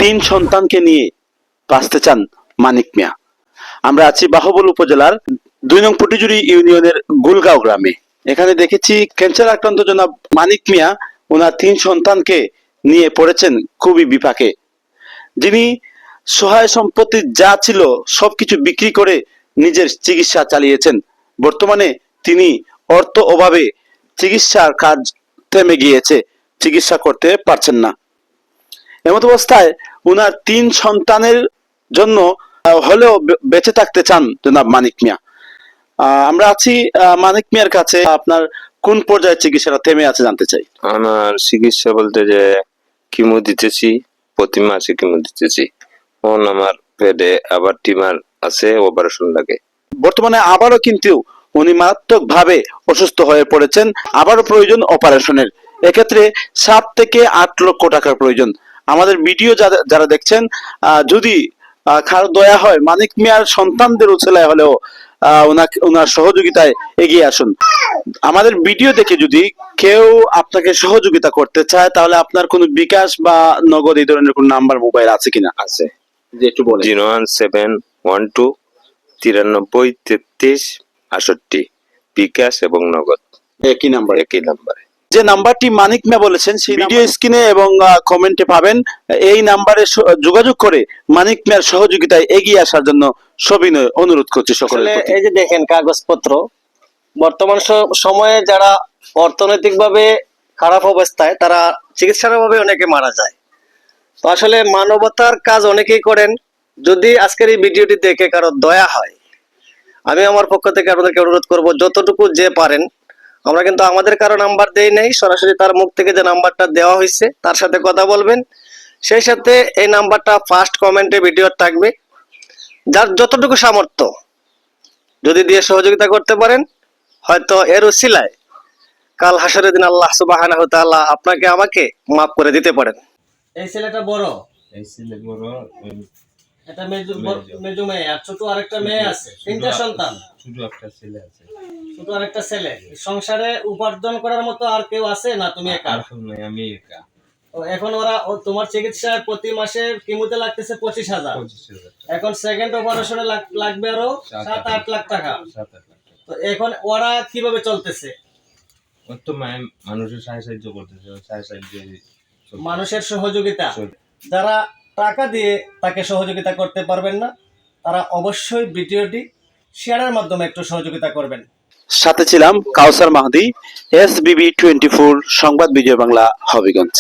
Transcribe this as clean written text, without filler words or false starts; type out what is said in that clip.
তিন সন্তানকে নিয়ে বাঁচতে চান মানিক মিয়া। আমরা আছি বাহুবল উপজেলার ২ নং পটিজুরি ইউনিয়নের গুলগাঁও গ্রামে। এখানে দেখেছি ক্যান্সার আক্রান্ত জনাব মানিক মিয়া ওনার ৩ সন্তানকে নিয়ে পড়েছেন খুবই বিপাকে। যিনি সহায় সম্পত্তি যা ছিল সবকিছু বিক্রি করে নিজের চিকিৎসা চালিয়েছেন। বর্তমানে তিনি অর্থ অভাবে চিকিৎসার কাজ থেমে গিয়েছে, চিকিৎসা করতে পারছেন না। এমত অবস্থায় উনার ৩ সন্তানের জন্য হলেও বেঁচে থাকতে চান জনাব মানিক মিয়া। আমরা আছি মানিক মিয়ার কাছে। আপনার কোন পর্যায়ে চিকিৎসাটা থেমে আছে জানতে চাই। আমার চিকিৎসা বলতে যে কিমো দিতেছি, প্রতি মাসে কিমো দিতেছি। এখন আমার পেটে আবার টিমার আছে, অপারেশন লাগে। বর্তমানে আবারও কিন্তু উনি মারাত্মক ভাবে অসুস্থ হয়ে পড়েছেন, আবারও প্রয়োজন অপারেশনের। এক্ষেত্রে 7 থেকে 8 লক্ষ টাকার প্রয়োজন। আমাদের ভিডিও যারা দেখছেন, যদি কারো দয়া হয় মানিক মিয়ার সন্তানদের উৎসাহে হলেও ওনার সহযোগিতায় এগিয়ে আসুন। আমাদের ভিডিও দেখে যদি কেউ আপনাকে সহযোগিতা করতে চায় তাহলে আপনার কোনো বিকাশ বা নগদ এই ধরনের কোন নাম্বার মোবাইল আছে কিনা? আছে, যে একটু বলেন। 01712 93 33 68, বিকাশ এবং নগদ একই নাম্বার। একই নাম্বারে। যে নাম্বারটি মানিক মিয়া বলেছেন সেই ভিডিও স্ক্রিনে এবং কমেন্টে পাবেন। এই নাম্বারে যোগাযোগ করে মানিক মিয়ার সহযোগিতায় এগিয়ে আসার জন্য সবিনয় অনুরোধ করছি সকলের প্রতি। এই যে দেখেন কাগজপত্র, বর্তমান সময়ে যারা অর্থনৈতিকভাবে খারাপ অবস্থায় তারা চিকিৎসার অভাবে অনেকে মারা যায়। তো আসলে মানবতার কাজ অনেকেই করেন। যদি আজকের এই ভিডিওটি দেখে কারো দয়া হয়, আমি আমার পক্ষ থেকে আপনাদেরকে অনুরোধ করব যতটুকু যে পারেন। আমরা কিন্তু আমাদের কারো নাম্বার দেই নাই, সরাসরি তার মুখ থেকে যে নাম্বারটা দেওয়া হয়েছে তার সাথে কথা বলবেন। সেই সাথে এই নাম্বারটা ফার্স্ট কমেন্টে ভিডিও থাকবে। যার যতটুকু সামর্থ্য যদি দিয়ে সহযোগিতা করতে পারেন, হয়তো এর উসিলায় কাল হাসরের দিন আল্লাহ সুবহানাহু ওয়া তাআলা আপনাকে আমাকে মাফ করে দিতে পারেন। এই ছেলেটা বড়, এই ছেলে বড়, এটা মেজো মেয়ে, আর ছোট আরেকটা মেয়ে আছে। 3টা সন্তান, ছোট একটা ছেলে আছে। ছোট আরেকটা ছেলে। সংসারে উপার্জন করার মতো আর কেউ আছে না? তুমি একা? আমি একা। এখন তোমার চিকিৎসায় প্রতি মাসে কিমোতে লাগতেছে 25,000। এখন সেকেন্ড অপারেশনে লাগবে আরো 7-8 লাখ টাকা। তো এখন ওরা কিভাবে চলতেছে? তো মানুষের সাহায্য করতেছে, মানুষের সহযোগিতা। যারা টাকা দিয়ে তাকে সহযোগিতা করতে পারবেন না, তারা অবশ্যই ভিডিওটি শেয়ারের মাধ্যমে একটু সহযোগিতা করবেন। সাথে ছিলাম কাউসার মাহদি, SBB 24 সংবাদ বিজয় বাংলা, হবিগঞ্জ।